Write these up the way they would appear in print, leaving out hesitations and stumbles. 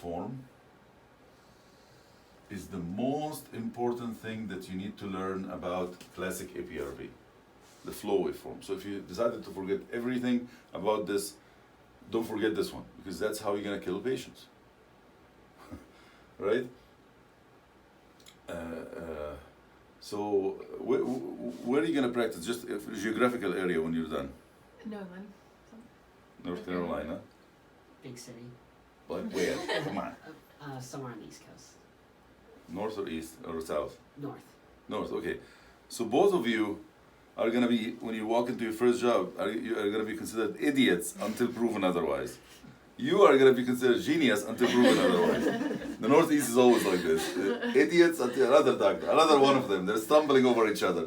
waveform is the most important thing that you need to learn about classic APRV, the flow waveform. So if you decided to forget everything about this, don't forget this one, because that's how you're gonna kill patients, right? So where are you gonna practice? Just a geographical area when you're done? New England. North Carolina? Big city. Like where? Come on. Somewhere on the East Coast. North or east or south? North. North, okay. So both of you are gonna be, when you walk into your first job, you are gonna be considered idiots until proven otherwise. You are gonna be considered genius until proven otherwise. The Northeast is always like this. Idiots until another doctor, another one of them. They're stumbling over each other.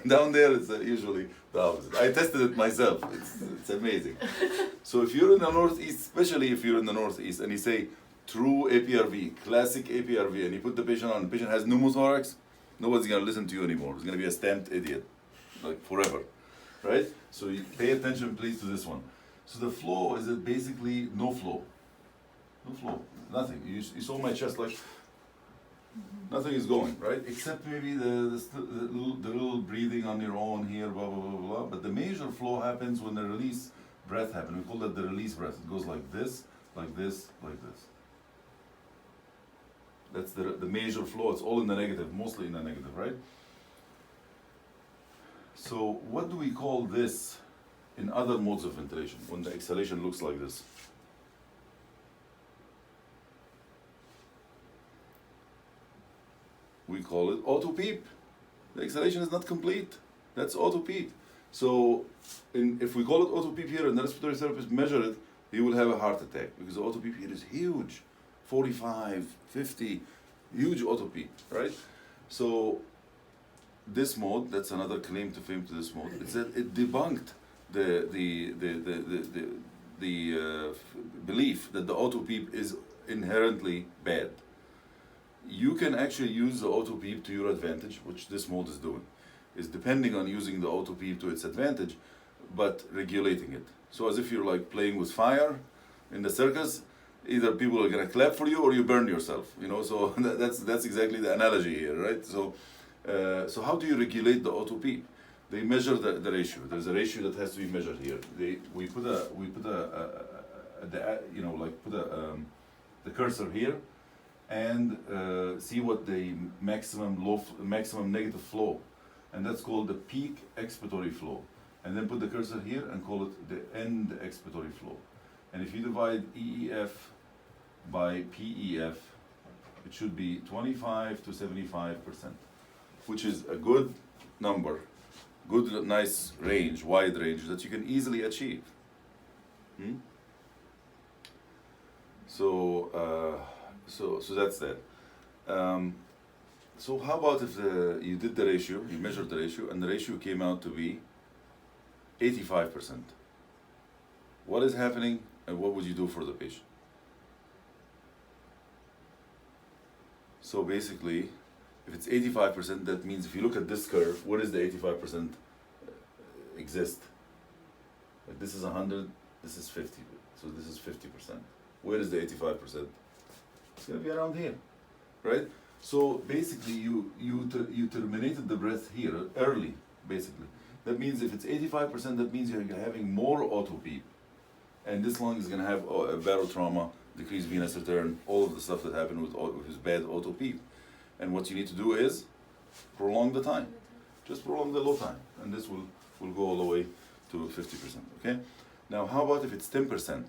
Down there, it's usually the opposite. I tested it myself. It's amazing. So if you're in the Northeast, especially if you're in the Northeast, and you say true APRV, classic APRV, and you put the patient on, the patient has pneumothorax, nobody's gonna listen to you anymore. It's gonna be a stamped idiot, like forever, right? So you pay attention, please, to this one. So the flow is basically no flow. No flow, nothing. You saw my chest, like, nothing is going, right? Except maybe the little breathing on your own here, blah, blah, blah, blah. But the major flow happens when the release breath happens. We call that the release breath. It goes like this, like this, like this. That's the major flow. It's all in the negative, mostly in the negative, right? So what do we call this in other modes of ventilation when the exhalation looks like this? We call it auto peep. The exhalation is not complete. That's auto peep. So if we call it auto peep here and the respiratory therapist measure it, he will have a heart attack because the auto peep here is huge. 45, 50, huge auto peep, right? So this mode, that's another claim to fame to this mode, is that it debunked the belief that the auto peep is inherently bad. You can actually use the auto peep to your advantage, which this mode is doing, is depending on using the auto peep to its advantage, but regulating it. So as if you're like playing with fire in the circus, either people are gonna clap for you or you burn yourself, you know, so that's exactly the analogy here, right? So so how do you regulate the auto peep? They measure the ratio. There's a ratio that has to be measured here. We put the cursor here and see what the maximum negative flow, and that's called the peak expiratory flow. And then put the cursor here and call it the end expiratory flow. And if you divide EEF by PEF, it should be 25 to 75%, which is a good number, good, nice range, wide range that you can easily achieve. So that's that. So how about if you did the ratio, you measured the ratio, and the ratio came out to be 85%. What is happening, and what would you do for the patient? So basically, if it's 85%, that means if you look at this curve, where does the 85% exist? Like this is 100, this is 50, so this is 50%. Where is the 85%? It's gonna be around here, right? So basically, you terminated the breath here early, basically. That means if it's 85%, that means you're having more auto peep. And this lung is going to have a barotrauma, decreased venous return, all of the stuff that happened with bad auto peep. And what you need to do is prolong the time. Just prolong the low time. And this will go all the way to 50%, okay? Now, how about if it's 10%?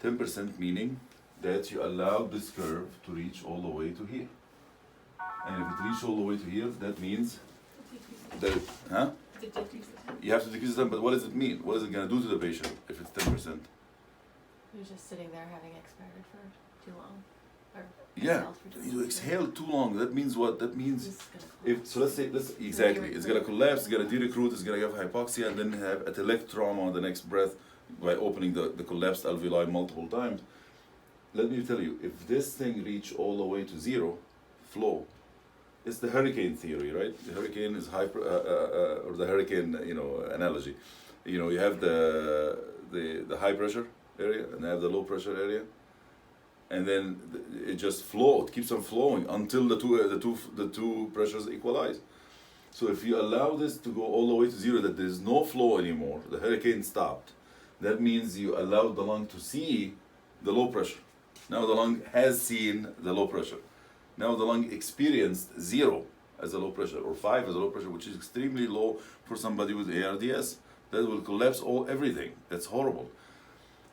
10% meaning that you allow this curve to reach all the way to here. And if it reaches all the way to here, that means that, you have to decrease the time, but what does it mean? What is it going to do to the patient if it's 10%? You're just sitting there having expired for too long. Or Yeah, exhaled for too you long. exhale too long. That means what? That means It's gonna collapse. exactly, it's going to collapse, it's going to de-recruit, it's going to have hypoxia, and then have atelectrauma the next breath by opening the collapsed alveoli multiple times. Let me tell you, if this thing reach all the way to zero flow, it's the hurricane theory, right? The hurricane is or the hurricane, analogy. You have the high pressure area and have the low pressure area. and then it just it keeps on flowing until the two pressures equalize. So if you allow this to go all the way to zero, that there is no flow anymore, the hurricane stopped, that means you allowed the lung to see the low pressure. Now the lung has seen the low pressure. Now the lung experienced 0 as a low pressure, or 5 as a low pressure, which is extremely low for somebody with ARDS. That will collapse everything. That's horrible.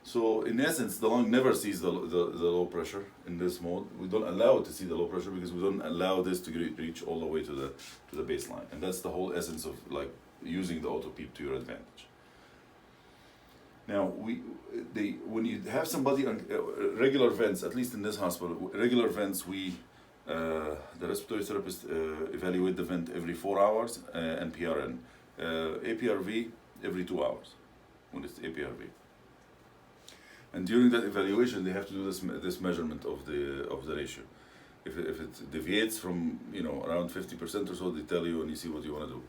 So in essence, the lung never sees the low pressure in this mode. We don't allow it to see the low pressure because we don't allow this to reach all the way to the baseline. And that's the whole essence of like using the auto PEEP to your advantage. Now, when you have somebody on regular vents, at least in this hospital, regular vents, the respiratory therapist evaluate the vent every 4 hours and PRN. APRV every 2 hours when it's APRV. And during that evaluation, they have to do this measurement of the ratio. If it deviates from around 50% or so, they tell you and you see what you want to do.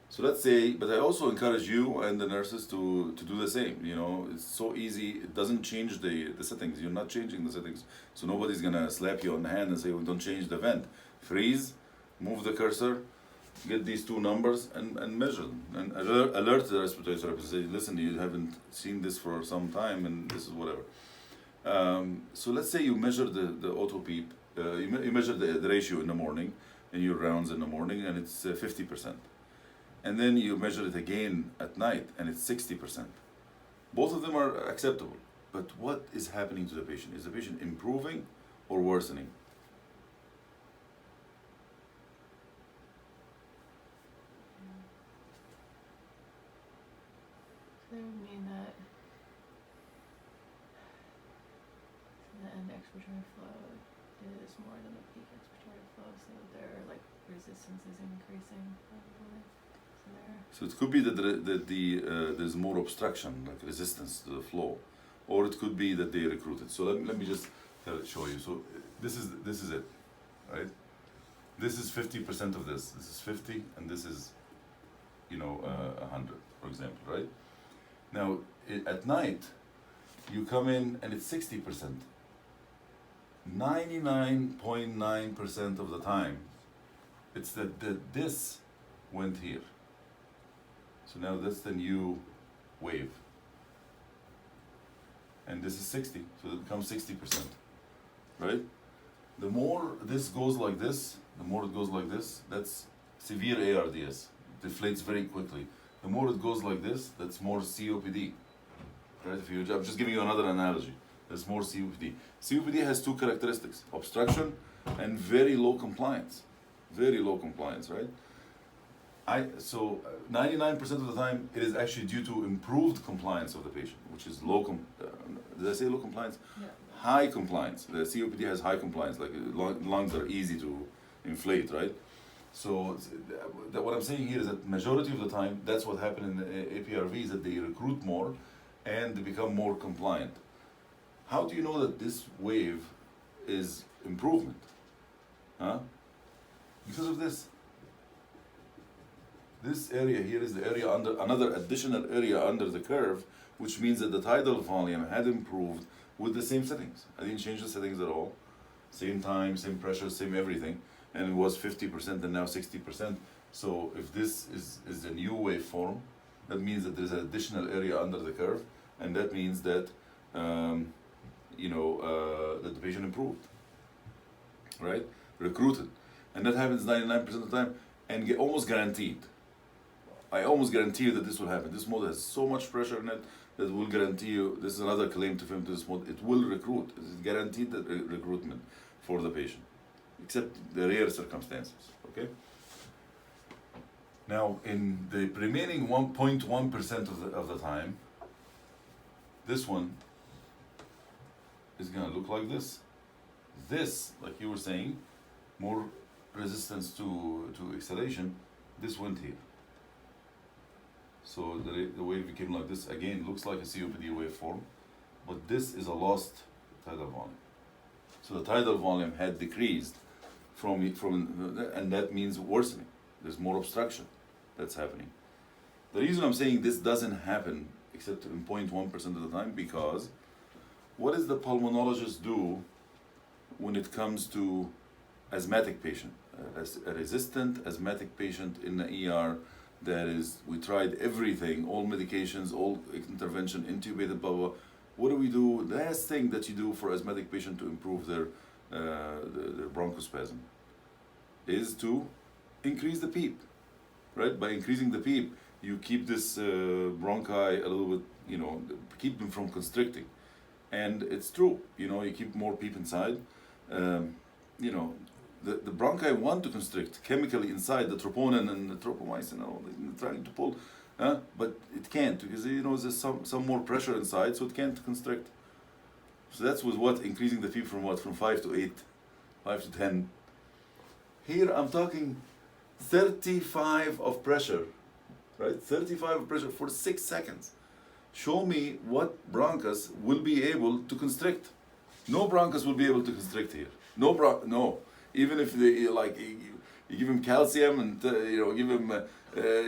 So let's say, but I also encourage you and the nurses to do the same. It's so easy. It doesn't change the settings. You're not changing the settings. So nobody's gonna slap you on the hand and say, well, don't change the vent. Freeze, move the cursor, get these two numbers and measure them. And alert the respiratory therapist. Say, listen, you haven't seen this for some time and this is whatever. So let's say you measure the auto PEEP, you measure the ratio in the morning, in your rounds in the morning, and it's 50%. And then you measure it again at night, and it's 60%. Both of them are acceptable. But what is happening to the patient? Is the patient improving or worsening? So that would mean that the end expiratory flow is more than the peak expiratory flow, so their resistance is increasing probably. So it could be that there's more obstruction, like resistance to the flow, or it could be that they recruited. So let me just show you. So this is it, right? This is 50% of this. This is 50, and this is 100, for example, right? Now at night, you come in and it's 60%. 99.9% of the time, it's that this went here. So now that's the new wave. And this is 60, so it becomes 60%, right? The more this goes like this, the more it goes like this, that's severe ARDS. It deflates very quickly. The more it goes like this, that's more COPD. Right? I'm just giving you another analogy. There's more COPD. COPD has two characteristics: obstruction and very low compliance. Very low compliance, right? So 99% of the time, it is actually due to improved compliance of the patient, which is did I say low compliance? Yeah. High compliance. The COPD has high compliance, like lungs are easy to inflate, right? So what I'm saying here is that majority of the time, that's what happened in the APRV, is that they recruit more and they become more compliant. How do you know that this wave is improvement? Huh? Because of this. This area here is the area under another additional area under the curve, which means that the tidal volume had improved with the same settings. I didn't change the settings at all. Same time, same pressure, same everything. And it was 50% and now 60%. So if this is the new waveform, that means that there's an additional area under the curve, and that means that that the patient improved, right? Recruited, and that happens 99% of the time, and almost guaranteed. I almost guarantee you that this will happen. This mode has so much pressure in it that will guarantee you. This is another claim to fame to this mode. It will recruit. It is guaranteed that recruitment for the patient, except the rare circumstances. Okay. Now, in the remaining 1.1% of the time, this one is going to look like this. This, like you were saying, more resistance to exhalation. This went here. So the wave became like this. Again, looks like a COPD waveform, but this is a lost tidal volume. So the tidal volume had decreased and that means worsening. There's more obstruction that's happening. The reason I'm saying this doesn't happen except in 0.1% of the time, because what does the pulmonologist do when it comes to asthmatic patient? As a resistant asthmatic patient in the ER, that is, we tried everything, all medications, all intervention, intubated, blah, blah. What do we do? The last thing that you do for asthmatic patient to improve their bronchospasm is to increase the PEEP, right? By increasing the PEEP, you keep this bronchi a little bit, you know, keep them from constricting. And it's true, you know, you keep more PEEP inside. You know, the bronchi want to constrict chemically inside, the troponin and the tropomyosin and all, trying to pull, but it can't because, you know, there's some more pressure inside, so it can't constrict. So that's with what, increasing the PEEP from what, from 5 to 8, 5 to 10. Here I'm talking 35 of pressure, right? 35 of pressure for 6 seconds. Show me what bronchus will be able to constrict. No bronchus will be able to constrict here. No. Even if they like you give him calcium and you know, give him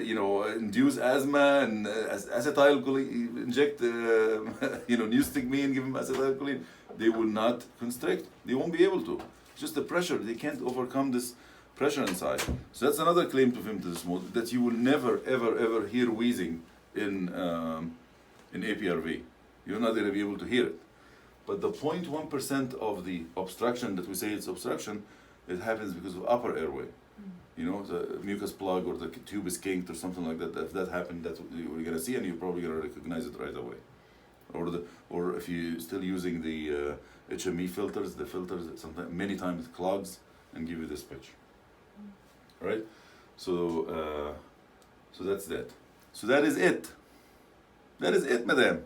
you know, induce asthma and acetylcholine, inject you know, neostigmine, give him acetylcholine, they will not constrict. They won't be able to. It's just the pressure. They can't overcome this pressure inside. So that's another claim to ventilator mode, that you will never ever hear wheezing in APRV. You're not going to be able to hear it. But the 0.1% of the obstruction that we say it's obstruction, it happens because of upper airway. You know, the mucus plug or the tube is kinked or something like that. If that happened, that's what you're gonna see, and you're probably gonna recognize it right away. Or if you're still using the HME filters, the filters sometimes many times it clogs and give you this picture. All right? So that's that. So that is it. That is it, madam.